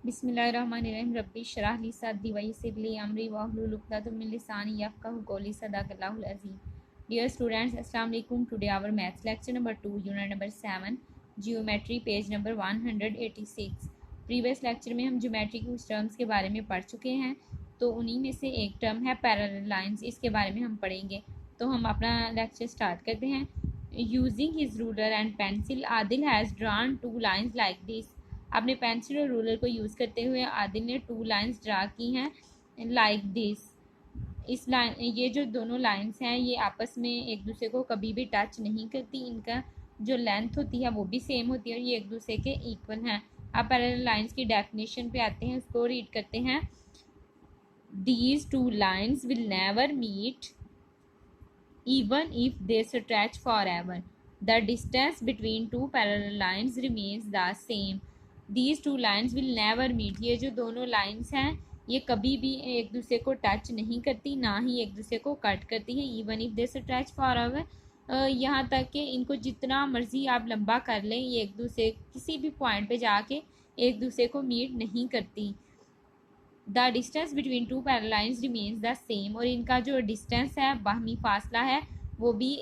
बिस्मिल्लाहिर्रहमानिर्रहीम रब्बी शरह ली सदरी वयस्सिर ली अमरी वहलुल उक़दतम मिन लिसानी यफ़क़हू क़ौली सदक़ल्लाहुल अज़ीम। डियर स्टूडेंट्स, अस्सलाम वालेकुम। Today our maths lecture number 2 unit number 7 geometry page number 186। Previous lecture में हम ज्योमेट्री के कुछ टर्म्स के बारे में पढ़ चुके हैं, तो उन्हीं में से एक टर्म है पैरेलल लाइंस। इसके बारे में हम पढ़ेंगे। तो हम अपना लेक्चर स्टार्ट करते हैं। Using his ruler and pencil Adil has drawn two lines like this. अपने पेंसिल और रूलर को यूज़ करते हुए आदिल ने 2 लाइंस ड्रा की हैं लाइक दिस। इस लाइन, ये जो दोनों लाइंस हैं ये आपस में एक दूसरे को कभी भी टच नहीं करती। इनका जो लेंथ होती है वो भी सेम होती है और ये एक दूसरे के इक्वल हैं। अब पैरेलल लाइंस की डेफिनेशन पे आते हैं, उसको रीड करते हैं। These 2 lines will never meet even if they stretch forever. The distance between two parallel lines remains the same. These 2 lines will never meet. ये जो दोनों लाइंस हैं ये कभी भी एक दूसरे को टच नहीं करती, ना ही एक दूसरे को कट करती हैं। Even if they stretch forever, यहाँ तक कि इनको जितना मर्जी आप लंबा कर लें, ये एक दूसरे किसी भी पॉइंट पे जाके एक दूसरे को मीट नहीं करती। The distance between 2 parallel lines remains the same. और इनका जो डिस्टेंस है, बाहमी फासला है, वो भी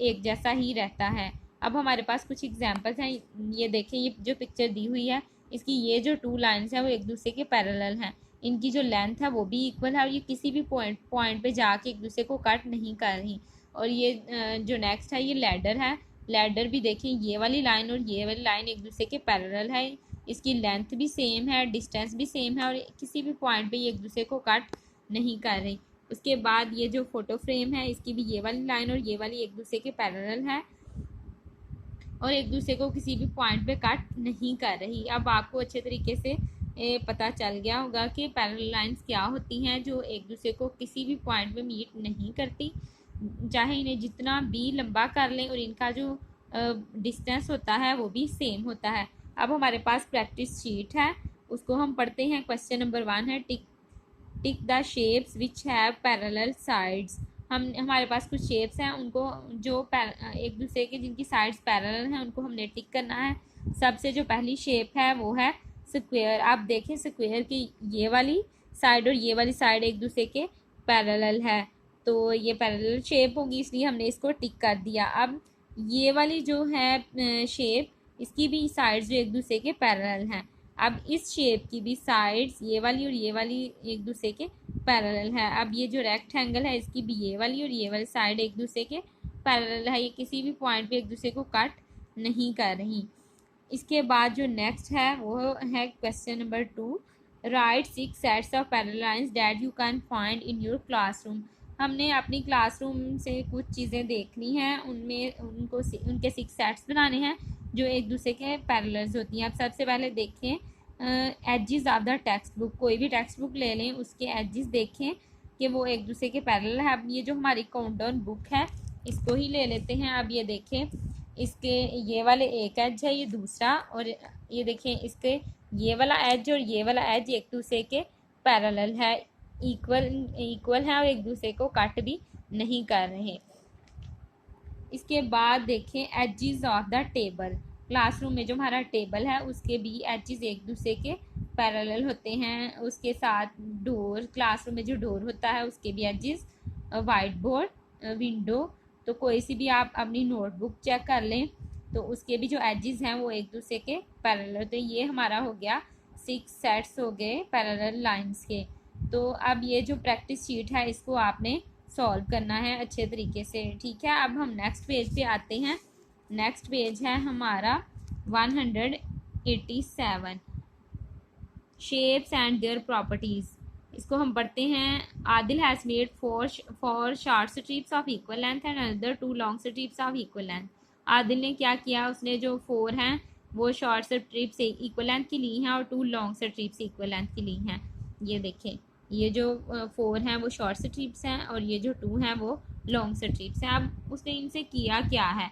एक जैसा ही रहता है। अब हमारे पास कुछ एग्जांपल्स हैं। ये देखें, ये जो पिक्चर दी हुई है इसकी ये जो 2 लाइंस हैं वो एक दूसरे के पैरेलल हैं। इनकी जो लेंथ है वो भी इक्वल है और ये किसी भी पॉइंट पे जाके एक दूसरे को कट नहीं कर रही। और ये जो नेक्स्ट है ये लैडर है। लैडर भी देखें, ये वाली लाइन और ये वाली लाइन एक दूसरे के पैरेलल है। इसकी लेंथ भी सेम है, डिस्टेंस भी सेम है और किसी भी पॉइंट पे ये एक दूसरे को कट नहीं कर रही। उसके बाद ये जो फोटो फ्रेम है इसकी भी ये वाली लाइन और ये वाली एक दूसरे के पैरेलल है और एक दूसरे को किसी भी पॉइंट पे कट नहीं कर रही। अब आपको अच्छे तरीके से पता चल गया होगा कि पैरेलल लाइंस क्या होती हैं, जो एक दूसरे को किसी भी पॉइंट पे मीट नहीं करती, चाहे इन्हें जितना भी लंबा कर लें, और इनका जो डिस्टेंस होता है वो भी सेम होता है। अब हमारे पास प्रैक्टिस शीट है, उसको हम पढ़ते हैं। क्वेश्चन नंबर 1 है tick the shapes which have parallel sides. हमारे पास कुछ शेप्स हैं, उनको जो एक दूसरे के जिनकी साइड्स पैरेलल हैं उनको हमने टिक करना है। सबसे जो पहली शेप है वो है स्क्वायर। आप देखें स्क्वायर की ये वाली साइड और ये वाली साइड एक दूसरे के पैरेलल है, तो ये पैरेलल शेप होगी, इसलिए हमने इसको टिक कर दिया। अब ये वाली जो है शेप, इसकी भी साइड्स जो एक दूसरे के पैरेलल हैं। अब इस शेप की भी साइड्स ये वाली और ये वाली एक दूसरे के पैरेलल है। अब ये जो रेक्टेंगल है इसकी भी ये वाली और ये वाली साइड एक दूसरे के पैरेलल है, ये किसी भी पॉइंट पे एक दूसरे को कट नहीं कर रही। इसके बाद जो नेक्स्ट है वो है question number 2, right 6 sets of parallel lines that you can find in your classroom. हमने अपनी क्लासरूम से कुछ चीज़ें देखनी हैं, उनमें उनके 6 सेट्स बनाने हैं जो एक दूसरे के पैरेलल्स होती हैं। अब सबसे पहले देखें edges of the textbook. कोई भी टेक्स्ट बुक ले लें, उसके एजेस देखें कि वो एक दूसरे के पैरेलल है। अब ये जो हमारी काउंटडाउन बुक है इसको ही ले लेते हैं। अब ये देखें, इसके ये वाले एक एज है, ये दूसरा, और ये देखें इसके ये वाला एज और ये वाला एज एक दूसरे के पैरेलल है, इक्वल है और एक दूसरे को कट भी नहीं कर रहे। इसके बाद देखें edges of the table. Classroom में जो हमारा टेबल है उसके भी एजेस एक दूसरे के पैरेलल होते हैं। उसके साथ डोर, क्लासरूम में जो डोर होता है उसके भी एजेस, वाइट बोर्ड, विंडो, तो कोई सी भी आप अपनी नोटबुक चेक कर लें तो उसके भी जो एजेस हैं वो एक दूसरे के पैरेलल। तो ये हमारा हो गया 6 सेट्स हो गए पैरेलल लाइंस के। तो अब ये जो प्रैक्टिस शीट है इसको आपने सॉल्व करना है अच्छे तरीके से, ठीक है। अब हम नेक्स्ट पेज पे आते हैं। नेक्स्ट पेज है हमारा 187, शेप्स एंड देयर प्रॉपर्टीज़। इसको हम पढ़ते हैं। Adil has made four short strips of equal length and another 2 long strips of equal length. Adil ने क्या किया, उसने जो 4 हैं वो शॉर्ट स्ट्रिप्स इक्वल लेंथ की ली हैं और 2 लॉन्ग स्ट्रिप्स इक्वल लेंथ की ली हैं। ये देखें, ये जो 4 हैं वो शॉर्ट स्ट्रिप्स हैं और ये जो 2 हैं वो लॉन्ग स्ट्रिप्स हैं। अब उसने इनसे किया क्या है,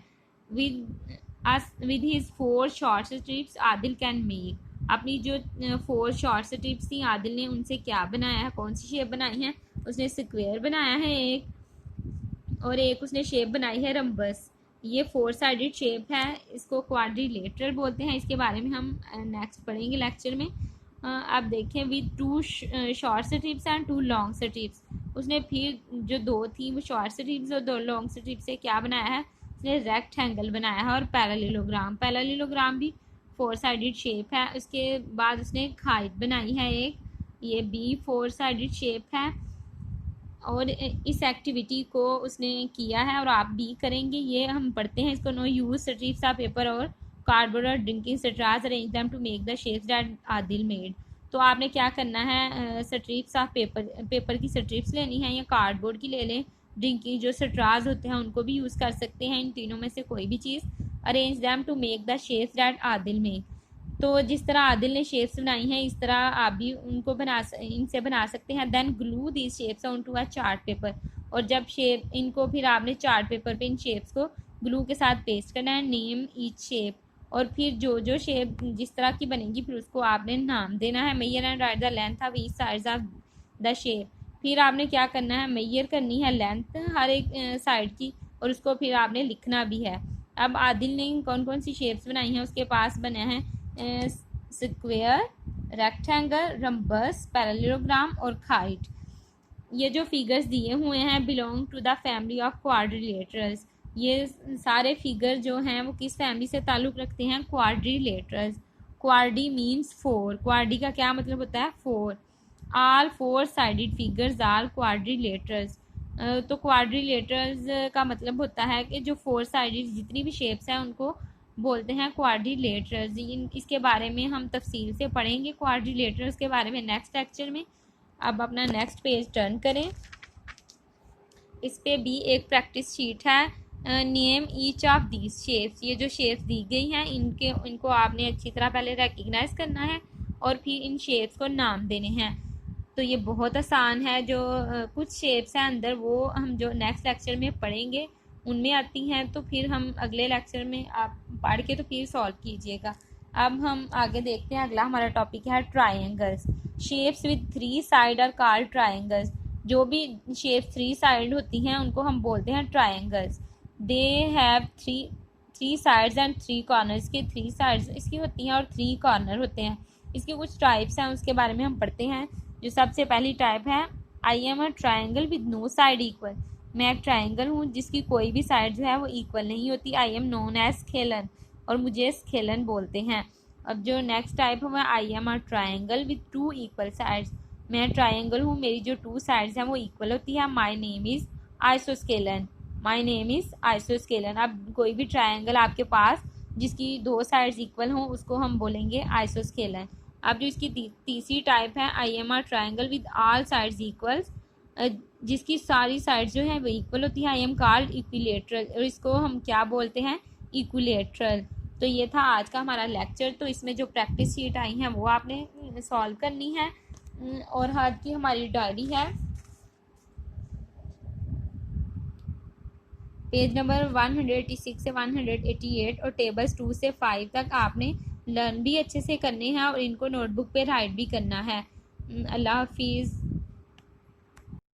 with his 4 short strips Adil can make. अपनी जो 4 शॉर्ट स्ट्रिप्स थी आदिल ने उनसे क्या बनाया है, कौन सी शेप बनाई है, उसने स्क्वायर बनाया है एक, और एक उसने शेप बनाई है रम्बस। ये 4 साइडेड शेप है, इसको क्वाड्रिलेटरल बोलते हैं। इसके बारे में हम नेक्स्ट पढ़ेंगे लेक्चर में। आप देखें with 2 short strips and 2 long strips. उसने फिर जो 2 थी वो शॉर्ट स्ट्रिप्स और 2 लॉन्ग स्ट्रिप्स से क्या बनाया है, उसने रेक्टेंगल बनाया है। और पैरेललोग्राम भी 4 साइडेड शेप है। उसके बाद उसने एक हाइट बनाई है एक, ये भी 4 साइडेड शेप है। और इस एक्टिविटी को उसने किया है और आप भी करेंगे। ये हम पढ़ते हैं इसको, now use strips of paper और कार्डबोर्ड और drinking straws, arrange them to make the shapes that Adil made. तो आपने क्या करना है, स्ट्रिप्स ऑफ पेपर की स्ट्रिप्स लेनी है या कार्डबोर्ड की ले लें। ड्रिंकिंग जो स्ट्रॉज होते हैं उनको भी यूज़ कर सकते हैं, इन तीनों में से कोई भी चीज़। Arrange them to make the shapes that Adil made. तो जिस तरह आदिल ने शेप्स बनाई हैं इस तरह आप भी उनको इनसे बना सकते हैं। Then glue these shapes onto a chart paper. और जब शेप इनको फिर आपने चार्ट पेपर पे इन शेप्स को ग्लू के साथ पेस्ट करना है। Name each shape. और फिर जो जो शेप जिस तरह की बनेगी फिर उसको आपने नाम देना है। Mayor and right the length of each sides of the shape. फिर आपने क्या करना है, मेयर करनी है लेंथ हर एक साइड की और उसको फिर आपने लिखना भी है। अब आदिल ने कौन कौन सी शेप्स बनाई हैं, उसके पास बना है स्क्वायर, रेक्टेंगल, रम्बस, पैरेललोग्राम और काइट। ये जो फिगर्स दिए हुए हैं belong to the family of quadrilaterals. ये सारे फिगर जो हैं वो किस फैमिली से ताल्लुक़ रखते हैं, क्वाड्रिलेटरल्स। Quadri means 4। क्वाड्री का क्या मतलब होता है, 4। All 4 sided figures are quadrilaterals. तो क्वाड्रिलेटरल्स का मतलब होता है कि जो 4 साइडेड जितनी भी शेप्स हैं उनको बोलते हैं क्वाड्रिलेटरल्स। इसके बारे में हम तफसील से पढ़ेंगे क्वाड्रिलेटरल्स के बारे में नेक्स्ट लेक्चर में। अब अपना नेक्स्ट पेज टर्न करें। इस पे भी एक प्रैक्टिस शीट है। Name each of these shapes. ये जो शेप्स दी गई हैं इनको आपने अच्छी तरह पहले रिकग्नाइज करना है और फिर इन शेप्स को नाम देने हैं। तो ये बहुत आसान है। जो कुछ शेप्स हैं अंदर वो हम जो नेक्स्ट लेक्चर में पढ़ेंगे उनमें आती हैं, तो फिर हम अगले लेक्चर में आप पढ़ के तो फिर सॉल्व कीजिएगा। अब हम आगे देखते हैं, अगला हमारा टॉपिक है triangles. Shapes with 3 side are called triangles. जो भी शेप 3 साइड होती हैं उनको हम बोलते हैं triangles. They have three sides and 3 corners. के 3 साइड्स इसकी होती हैं और 3 कॉर्नर होते हैं। इसके कुछ टाइप्स हैं उसके बारे में हम पढ़ते हैं। जो सबसे पहली टाइप है, I am a triangle with no side equal. मैं एक ट्राइंगल हूँ जिसकी कोई भी साइड जो है वो इक्वल नहीं होती। I am known as scalene, और मुझे स्केलन बोलते हैं। अब जो नेक्स्ट टाइप है, I am a triangle with 2 equal sides. मैं ट्राइंगल हूँ, मेरी जो 2 साइड्स हैं वो इक्वल होती है। My name is isosceles. My name is isosceles. अब कोई भी ट्राइंगल आपके पास जिसकी 2 साइड्स इक्वल हों उसको हम बोलेंगे आइसोस्केलन। अब जो इसकी तीसरी टाइप है, I am a triangle with all sides equals. जिसकी सारी साइड्स जो है वो इक्वल होती है। आई एम कॉल्ड इक्विलेटरल, और इसको हम क्या बोलते हैं, इक्विलेटरल। तो ये था आज का हमारा लेक्चर। तो इसमें जो प्रैक्टिस शीट आई हैं वो आपने सॉल्व करनी है। और आज की हमारी डायरी है पेज नंबर 186 से 188 और टेबल्स 2 से 5 तक आपने लर्न भी अच्छे से करने हैं और इनको नोटबुक पे राइट भी करना है। अल्लाह हाफिज़।